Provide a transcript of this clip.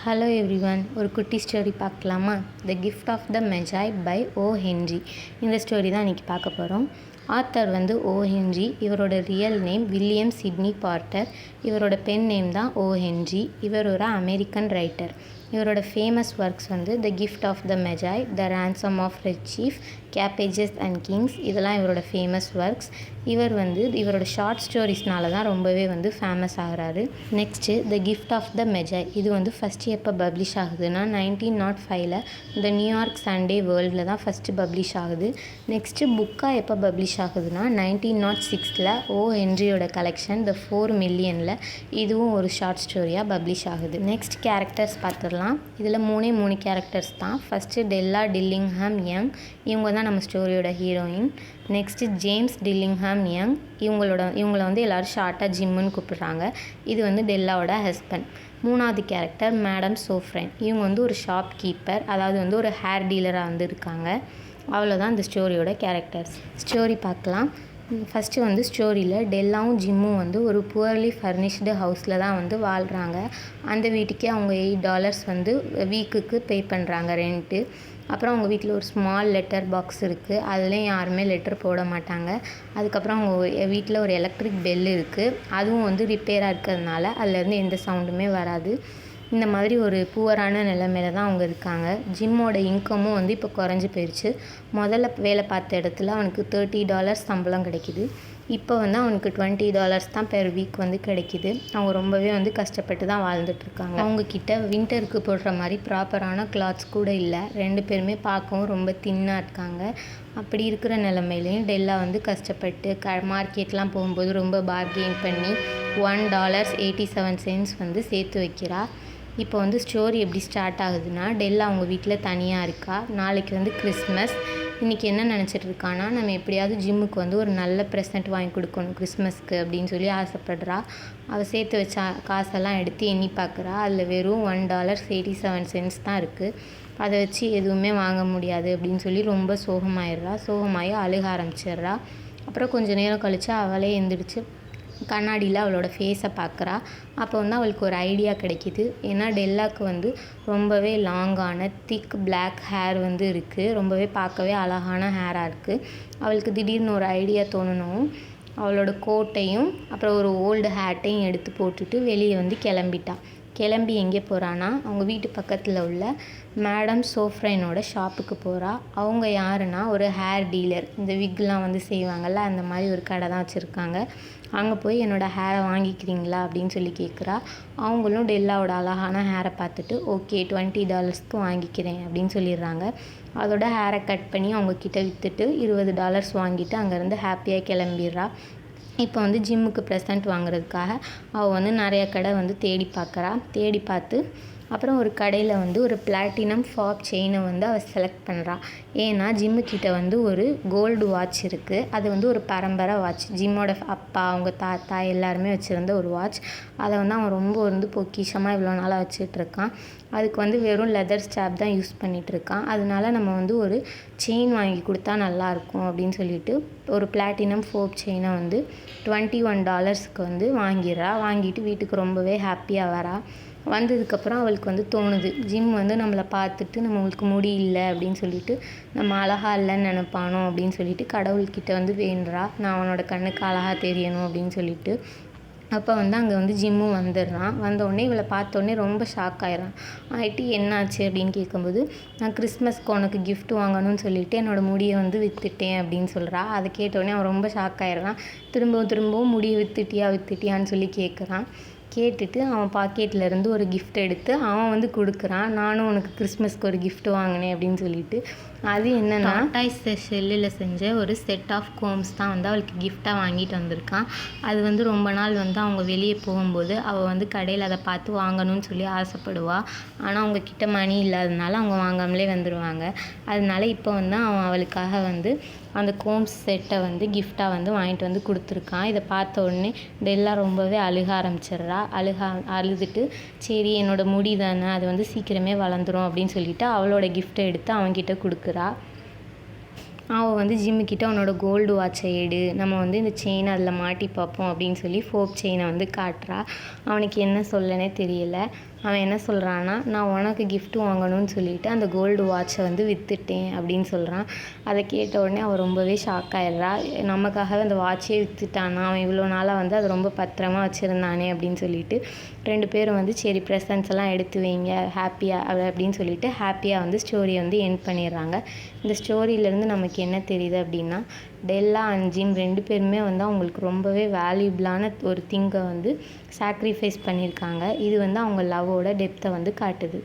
Hello everyone, ஒரு குட்டி story பார்க்கலாமா? The gift of the Magi by O Henry. இந்த ஸ்டோரி தான் இன்றைக்கி பார்க்க போகிறோம். Author O Henry. இவரோட real name William Sidney Porter. இவரோட பென் நேம் தான் ஓ ஹென்றி. இவர் ஒரு அமெரிக்கன் ரைட்டர். இவரோட famous works the gift of the Magi, the ransom of red chief, cabbages and kings, இதெல்லாம் இவரோட ஃபேமஸ் ஒர்க்ஸ். இவர் இவரோட ஷார்ட் ஸ்டோரிஸ்னால தான் ரொம்பவே ஃபேமஸ் ஆகிறாரு. Next the gift of the Magi. இது ஃபஸ்ட்டு எப்போ பப்ளிஷ் ஆகுதுன்னா 1905 த நியூயார்க் சண்டே வேர்ல்டில் தான் ஃபஸ்ட்டு பப்ளிஷ் ஆகுது. நெக்ஸ்ட்டு புக்காக எப்போ பப்ளிஷ் ஆகுதுன்னா 1906 ஓ ஹென்ரியோட கலெக்ஷன் த 4 மில்லியனில் இதுவும் ஒரு ஷார்ட் ஸ்டோரியாக பப்ளிஷ் ஆகுது. நெக்ஸ்ட் கேரக்டர்ஸ் பார்த்துடலாம். இதில் மூணு கேரக்டர்ஸ் தான். ஃபஸ்ட்டு டெல்லா டில்லிங்ஹாம் யங், இவங்க தான் நம்ம ஸ்டோரியோட ஹீரோயின். நெக்ஸ்ட்டு ஜேம்ஸ் டில்லிங்ஹாம் யங், இவங்கள எல்லோரும் ஷார்ட்டாக ஜிம்முன்னு கூப்பிடுறாங்க. இது டெல்லாவோட ஹஸ்பண்ட். மூணாவது கேரக்டர் மேடம் சோஃப்ரைன். இவங்க ஒரு ஷாப் கீப்பர், அதாவது ஒரு ஹேர் டீலராக இருக்காங்க. அவ்வளோதான் இந்த ஸ்டோரியோட கேரக்டர்ஸ். ஸ்டோரி பார்க்கலாம். ஃபஸ்ட்டு ஸ்டோரியில் டெல்லாவும் ஜிம்மும் ஒரு புவர்லி ஃபர்னிஷ்டு ஹவுஸில் தான் வாழ்கிறாங்க. அந்த வீட்டுக்கே அவங்க $8 வீக்குக்கு பே பண்ணுறாங்க ரெண்ட்டு. அப்புறம் அவங்க வீட்டில் ஒரு ஸ்மால் லெட்டர் பாக்ஸ் இருக்குது. அதுலேயும் யாருமே லெட்டர் போட மாட்டாங்க. அதுக்கப்புறம் அவங்க வீட்டில் ஒரு எலக்ட்ரிக் பெல் இருக்குது. அதுவும் ரிப்பேராக இருக்கிறதுனால அதுலேருந்து எந்த சவுண்டுமே வராது. இந்த மாதிரி ஒரு புவரான நிலைமையில தான் அவங்க இருக்காங்க. ஜிம்மோட இன்கமும் இப்போ குறைஞ்சி போயிடுச்சு. முதல்ல வேலை பார்த்த இடத்துல அவனுக்கு $30 சம்பளம் கிடைக்கிது. இப்போ அவனுக்கு $20 தான் பெர் வீக் கிடைக்கிது. அவங்க ரொம்பவே கஷ்டப்பட்டு தான் வாழ்ந்துட்டுருக்காங்க. அவங்கக்கிட்ட வின்டருக்கு போடுற மாதிரி ப்ராப்பரான கிளாத்ஸ் கூட இல்லை. 2 பேருமே பார்க்கவும் ரொம்ப தின்னாக இருக்காங்க. அப்படி இருக்கிற நிலமையிலையும் டெல்லா கஷ்டப்பட்டு மார்க்கெட்லாம் போகும்போது ரொம்ப பார்கெயின் பண்ணி $1.87 சேர்த்து வைக்கிறா. இப்போ ஸ்டோரி எப்படி ஸ்டார்ட் ஆகுதுன்னா, டெல்லா அவங்க வீட்டில் தனியாக இருக்கா. நாளைக்கு கிறிஸ்மஸ். இன்றைக்கி என்ன நினச்சிட்ருக்கான்னா, நம்ம எப்படியாவது ஜிம்முக்கு ஒரு நல்ல ப்ரெசென்ட் வாங்கி கொடுக்கணும் கிறிஸ்மஸ்க்கு அப்படின்னு சொல்லி ஆசைப்படுறா. அவள் சேர்த்து வச்ச காசெல்லாம் எடுத்து எண்ணி பார்க்குறா. அதில் வெறும் $1.87 தான் இருக்குது. அதை வச்சு எதுவுமே வாங்க முடியாது அப்படின்னு சொல்லி ரொம்ப சோகமாகி அழுக ஆரம்பிச்சிடுறா. அப்புறம் கொஞ்சம் நேரம் கழித்து அவளே எழுந்திரிச்சு கண்ணாடியில் அவளோட ஃபேஸை பார்க்குறா. அப்போ அவளுக்கு ஒரு ஐடியா கிடைக்கிது. ஏன்னா டெல்லாவுக்கு ரொம்பவே லாங்கான திக் பிளாக் ஹேர் இருக்குது. ரொம்பவே பார்க்கவே அழகான ஹேராக இருக்குது. அவளுக்கு திடீர்னு ஒரு ஐடியா தோணணும். அவளோட கோட்டையும் அப்புறம் ஒரு ஓல்டு ஹேட்டையும் எடுத்து போட்டுட்டு வெளியே கிளம்பிட்டா. கிளம்பி எங்கே போகிறான்னா, அவங்க வீட்டு பக்கத்தில் உள்ள மேடம் சோஃப்ரைனோட ஷாப்புக்கு போகிறா. அவங்க யாருன்னா ஒரு ஹேர் டீலர். இந்த விக்லாம் செய்வாங்கள்ல, அந்த மாதிரி ஒரு கடை தான் வச்சுருக்காங்க. அங்கே போய் என்னோடய ஹேரை வாங்கிக்கிறீங்களா அப்படின்னு சொல்லி கேட்குறா. அவங்களும் டெல்லாவோட அழகான ஹேரை பார்த்துட்டு ஓகே $20க்கு வாங்கிக்கிறேன் அப்படின்னு சொல்லிடுறாங்க. அதோட ஹேரை கட் பண்ணி அவங்கக்கிட்ட விற்றுட்டு $20 வாங்கிட்டு அங்கேருந்து ஹாப்பியாக கிளம்பிடுறா. இப்போ ஜிம்முக்கு ப்ரெசென்ட் வாங்குறதுக்காக அவள் நிறைய கடை தேடி பார்க்குறா. தேடி பார்த்து அப்புறம் ஒரு கடையில் ஒரு பிளாட்டினம் ஃபாப் செயினை அவள் செலக்ட் பண்ணுறா. ஏன்னா ஜிம்முக்கிட்ட ஒரு கோல்டு வாட்ச் இருக்குது. அது ஒரு பரம்பரை வாட்ச். ஜிம்மோட அப்பா, அவங்க தாத்தா எல்லாருமே வச்சுருந்த ஒரு வாட்ச். அதை அவன் ரொம்ப பொக்கிஷமாக இவ்வளோ நாளாக வச்சிட்ருக்கான். அதுக்கு வெறும் லெதர் ஸ்டாப் தான் யூஸ் பண்ணிகிட்ருக்கான். அதனால நம்ம ஒரு செயின் வாங்கி கொடுத்தா நல்லாயிருக்கும் அப்படின்னு சொல்லிட்டு ஒரு பிளாட்டினம் ஃபோப் செயினை $21க்கு வாங்கிடுறா. வாங்கிட்டு வீட்டுக்கு ரொம்பவே ஹாப்பியாக வரா. வந்ததுக்கப்புறம் அவளுக்கு தோணுது, ஜிம் நம்மளை பார்த்துட்டு நம்மளுக்கு முடியல அப்படின்னு சொல்லிட்டு நம்ம அழகாக இல்லைன்னு நினைப்பானோ அப்படின்னு சொல்லிட்டு கடவுள்கிட்ட வேண்டுறா. நான் அவனோட கண்ணுக்கு அழகாக தெரியணும் அப்படின்னு சொல்லிட்டு. அப்போ அங்கே ஜிம்மும் வந்துடுறான். வந்தோடனே இவளை பார்த்தோன்னே ரொம்ப ஷாக் ஆகிட்டு என்னாச்சு அப்படின்னு கேட்கும்போது, நான் கிறிஸ்மஸ்க்கு உனக்கு கிஃப்ட் வாங்கணும்னு சொல்லிட்டு என்னோடய முடியை விற்றுட்டேன் அப்படின்னு சொல்கிறா. அதை கேட்டோடனே அவன் ரொம்ப ஷாக் ஆகிடுறான். திரும்பவும் முடியை விற்றுட்டியான்னு சொல்லி கேட்குறான். கேட்டுட்டு அவன் பாக்கெட்லேருந்து ஒரு கிஃப்ட் எடுத்து அவன் கொடுக்குறான். நானும் உனக்கு கிறிஸ்மஸ்க்கு ஒரு கிஃப்ட் வாங்கினேன் அப்படின்னு சொல்லிட்டு. அது என்னென்னா டாட்டாய்ஸ் ஷெல்லில் செஞ்ச ஒரு செட் ஆஃப் கோம்ஸ் தான் அவளுக்கு கிஃப்டாக வாங்கிட்டு வந்திருக்கான். அது ரொம்ப நாள் அவங்க வெளியே போகும்போது அவள் கடையில் அதை பார்த்து வாங்கணும்னு சொல்லி ஆசைப்படுவாள். ஆனால் அவங்கக்கிட்ட மணி இல்லாததுனால அவங்க வாங்காமலே வந்துடுவாங்க. அதனால இப்போ அவன் அவளுக்காக அந்த கோம்ஸ் செட்டை கிஃப்டாக வாங்கிட்டு கொடுத்துருக்கான். இதை பார்த்த உடனே டெல்லா ரொம்பவே அழுக ஆரம்பிச்சிடுறா. அழுதுட்டு சரி என்னோடய முடி தானே, அது சீக்கிரமே வளர்ந்துரும் அப்படின்னு சொல்லிட்டு அவளோட கிஃப்ட்டை எடுத்து அவன்கிட்ட கொடுக்குறா. அவள் ஜிம்முக்கிட்ட அவனோட கோல்டு வாட்சை எடு, நம்ம இந்த செயினை அதில் மாட்டி பார்ப்போம் அப்படின்னு சொல்லி ஃபோக் செயினை காட்டுறா. அவனுக்கு என்ன சொல்லனே தெரியல. அவன் என்ன சொல்கிறான்னா, நான் உனக்கு gift வாங்கணும்னு சொல்லிட்டு அந்த கோல்டு வாட்சை வந்து விற்றுட்டேன் அப்படின்னு சொல்கிறான். அதை கேட்ட உடனே அவள் ரொம்பவே ஷாக் ஆயிடுறா. நமக்காகவே அந்த வாட்சே விற்றுட்டானா, அவன் இவ்வளோ நாளாக வந்து அதை ரொம்ப பத்திரமா வச்சுருந்தானே அப்படின்னு சொல்லிட்டு 2 பேரும் வந்து சரி ப்ரெசன்ட்ஸ் எல்லாம் எடுத்து வைங்க ஹாப்பியாக அப்படின்னு சொல்லிட்டு ஹாப்பியாக வந்து ஸ்டோரியை வந்து எண்ட் பண்ணிடுறாங்க. இந்த ஸ்டோரியிலேருந்து நமக்கு என்ன தெரியுது அப்படின்னா, டெல்லா அண்ட் ஜிம் 2 பேருமே வந்து அவங்களுக்கு ரொம்பவே வேல்யூபிளான ஒரு திங்கை வந்து சாக்ரிஃபைஸ் பண்ணியிருக்காங்க. இது வந்து அவங்க லவ்வோட டெப்த்தை வந்து காட்டுது.